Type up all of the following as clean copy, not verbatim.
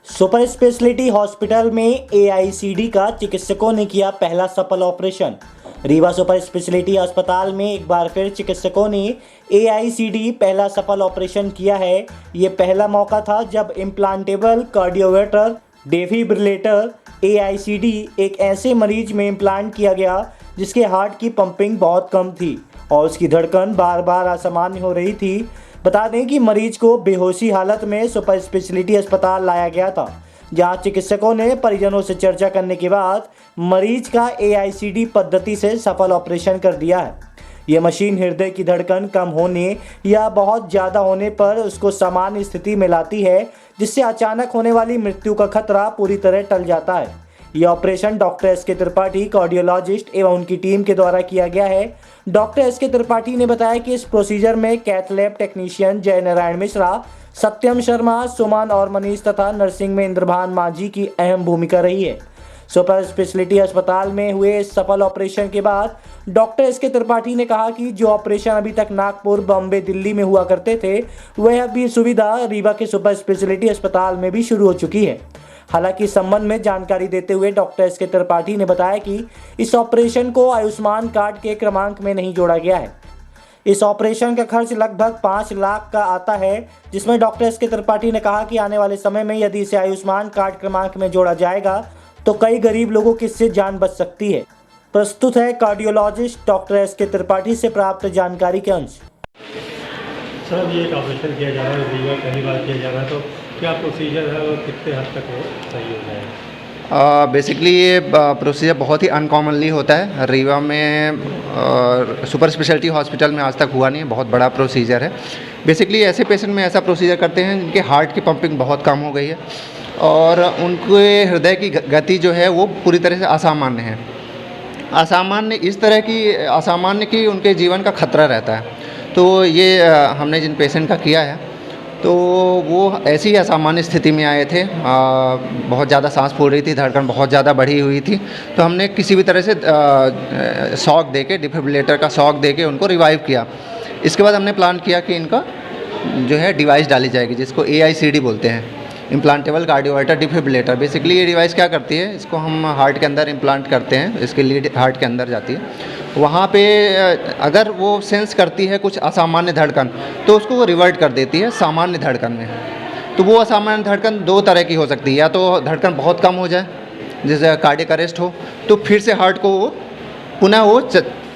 Super speciality hospital में एआईसीडी का चिकित्सकों ने किया पहला सफल ऑपरेशन। रीवा सुपर स्पेशलिटी अस्पताल में एक बार फिर चिकित्सकों ने एआईसीडी पहला सफल ऑपरेशन किया है। ये पहला मौका था जब इम्प्लांटेबल कार्डियोवर्टर डेफिब्रिलेटर एआईसीडी एक ऐसे मरीज में इम्प्लांट किया गया जिसके हार्ट की पंपिंग बहुत कम थी और उसकी धड़कन बार बार असामान्य हो रही थी। बता दें कि मरीज को बेहोशी हालत में सुपर स्पेशलिटी अस्पताल लाया गया था, जहां चिकित्सकों ने परिजनों से चर्चा करने के बाद मरीज का एआईसीडी पद्धति से सफल ऑपरेशन कर दिया है। यह मशीन हृदय की धड़कन कम होने या बहुत ज़्यादा होने पर उसको सामान्य स्थिति में लाती है, जिससे अचानक होने वाली मृत्यु का खतरा पूरी तरह टल जाता है। यह operation doctor S K. Tripathi cardiologist एवं उनकी टीम के द्वारा किया गया है। Doctor S K. त्रिपाठी ने बताया कि इस प्रोसीजर में कैथ लैब टेक्नीशियन जय नारायण मिश्रा, सत्यम शर्मा, सुमन और मनीष तथा नर्सिंग में इंद्रभान माझी की अहम भूमिका रही है। सुपर स्पेशलिटी अस्पताल में हुए इस सफल ऑपरेशन के बाद डॉक्टर एस.के. त्रिपाठी ने कहा कि जो ऑपरेशन अभी तक नागपुर, बॉम्बे, दिल्ली में हुआ करते थे, वह अभी सुविधा रीवा के सुपर स्पेशलिटी अस्पताल में भी शुरू हो चुकी है। हालांकि इस संबंध में जानकारी देते हुए डॉक्टर एस.के. त्रिपाठी ने बताया कि इस ऑपरेशन को आयुष्मान कार्ड के क्रमांक में नहीं जोड़ा गया है। इस ऑपरेशन का खर्च लगभग 5 लाख का आता है, जिसमें डॉक्टर एस.के. त्रिपाठी ने कहा कि आने वाले समय में यदि इसे आयुष्मान कार्ड क्रमांक में जोड़ा जाएगा तो कई गरीब लोगों की इससे जान बच सकती है। प्रस्तुत है कार्डियोलॉजिस्ट डॉक्टर एस.के. त्रिपाठी से प्राप्त जानकारी के अंश। सर, ये एक ऑपरेशन किया जा रहा है, रीवा पहली बार किया जा रहा है, तो क्या प्रोसीजर है और कितने हद तक वो सही हो जाएगा? बेसिकली ये प्रोसीजर बहुत ही अनकॉमनली होता है। रीवा में सुपर स्पेशलिटी हॉस्पिटल में आज तक हुआ नहीं है, बहुत बड़ा प्रोसीजर है। बेसिकली ऐसे पेशेंट में ऐसा प्रोसीजर करते हैं जिनके हार्ट की पंपिंग बहुत कम हो गई है और उनके हृदय की गति जो है वो पूरी तरह से असामान्य है। असामान्य इस तरह की असामान्य कि उनके जीवन का खतरा रहता है। तो ये हमने जिन पेशेंट का किया है तो वो ऐसी असामान्य स्थिति में आए थे, बहुत ज़्यादा सांस फूल रही थी, धड़कन बहुत ज़्यादा बढ़ी हुई थी। तो हमने किसी भी तरह से शॉक देके, डिफिब्रिलेटर का शॉक देके उनको रिवाइव किया। इसके बाद हमने प्लान किया कि इनका जो है डिवाइस डाली जाएगी, जिसको एआईसीडी बोलते हैं, इम्प्लांटेबल कार्डियोवर्टर डिफिब्रिलेटर। बेसिकली ये डिवाइस क्या करती है, इसको हम हार्ट के अंदर इम्प्लांट करते हैं, इसकी लीड हार्ट के अंदर जाती है। वहाँ पे अगर वो सेंस करती है कुछ असामान्य धड़कन तो उसको वो रिवर्ट कर देती है सामान्य धड़कन में। तो वो असामान्य धड़कन दो तरह की हो सकती है, या तो धड़कन बहुत कम हो जाए जैसे कार्डियक अरेस्ट हो, तो फिर से हार्ट को वो पुनः वो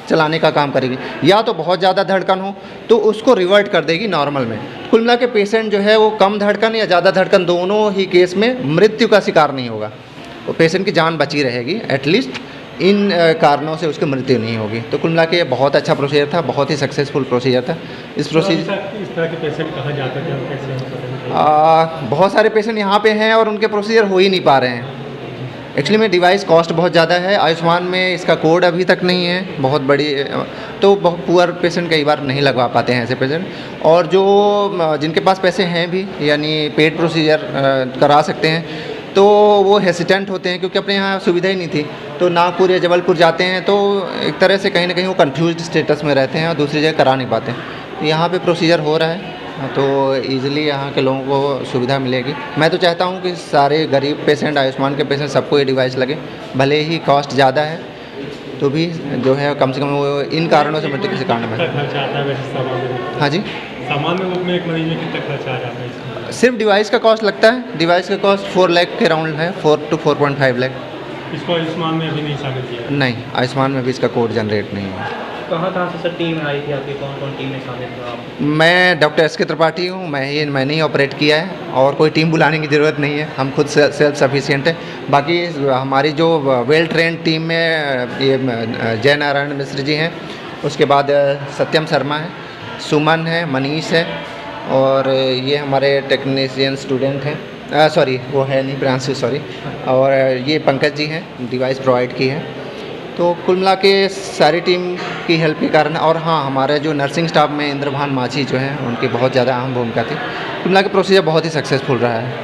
चलाने का काम करेगी, या तो बहुत ज़्यादा धड़कन हो तो उसको रिवर्ट कर देगी नॉर्मल में। कुल मिला के पेशेंट जो है वो कम धड़कन या ज़्यादा धड़कन दोनों ही केस में मृत्यु का शिकार नहीं होगा। वो पेशेंट की जान बची रहेगी, एटलीस्ट इन कारणों से उसकी मृत्यु नहीं होगी। तो कुल मिला के बहुत अच्छा प्रोसीजर था, बहुत ही सक्सेसफुल प्रोसीजर था। इस प्रोसीजर इस तरह के पेशेंट कहाँ जाते थे? बहुत सारे पेशेंट यहाँ पे हैं और उनके प्रोसीजर हो ही नहीं पा रहे हैं। एक्चुअली में डिवाइस कॉस्ट बहुत ज़्यादा है, आयुष्मान में इसका कोड अभी तक नहीं है, बहुत बड़ी, तो बहुत पुअर पेशेंट कई बार नहीं लगवा पाते हैं ऐसे पेशेंट। और जो जिनके पास पैसे हैं भी, यानी पेड प्रोसीजर करा सकते हैं, तो वो हेसिटेंट होते हैं क्योंकि अपने यहाँ सुविधा ही नहीं थी। तो नागपुर या जबलपुर जाते हैं तो एक तरह से कहीं ना कहीं वो कंफ्यूज्ड स्टेटस में रहते हैं और दूसरी जगह करा नहीं पाते। तो यहाँ पे प्रोसीजर हो रहा है तो ईज़िली यहाँ के लोगों को सुविधा मिलेगी। मैं तो चाहता हूँ कि सारे गरीब पेशेंट, आयुष्मान के पेशेंट, सबको ये डिवाइस लगे। भले ही कॉस्ट ज़्यादा है तो भी जो है कम से कम वो इन कारणों से मृत्यु किसी कारण में। खर्चा आता है वैसे सामान में? हाँ जी, सामान्य रूप में एक मरीज में कितना खर्चा आ जाता है इसमें? सिर्फ डिवाइस का कॉस्ट लगता है। डिवाइस का कॉस्ट 4 लाख के राउंड है, 4 to 4.5 लाख। इसको आयुष्मान में अभी नहीं शामिल किया? नहीं, आयुष्मान में भी इसका कोड जनरेट नहीं है। कहाँ से सर टीम आई थी आपकी, कौन कौन टीम में शामिल था आप? मैं डॉक्टर एस.के. त्रिपाठी हूँ, मैंने ही ऑपरेट किया है और कोई टीम बुलाने की ज़रूरत नहीं है, हम खुद सेल्फ सफिशिएंट है। बाकी हमारी जो वेल ट्रेंड टीम में ये जय नारायण मिश्र जी हैं, उसके बाद सत्यम शर्मा है, सुमन है, मनीष है, और ये हमारे टेक्नीशियन स्टूडेंट हैं, सॉरी वो है नहीं, प्रियांशु, सॉरी, और ये पंकज जी हैं, डिवाइस प्रोवाइड की है। तो कुल मिला के सारी टीम की हेल्प के कारण, और हाँ, हमारे जो नर्सिंग स्टाफ में इंद्रभान माझी जो हैं, उनकी बहुत ज़्यादा अहम भूमिका थी। कुल मिला के प्रोसीजर बहुत ही सक्सेसफुल रहा है।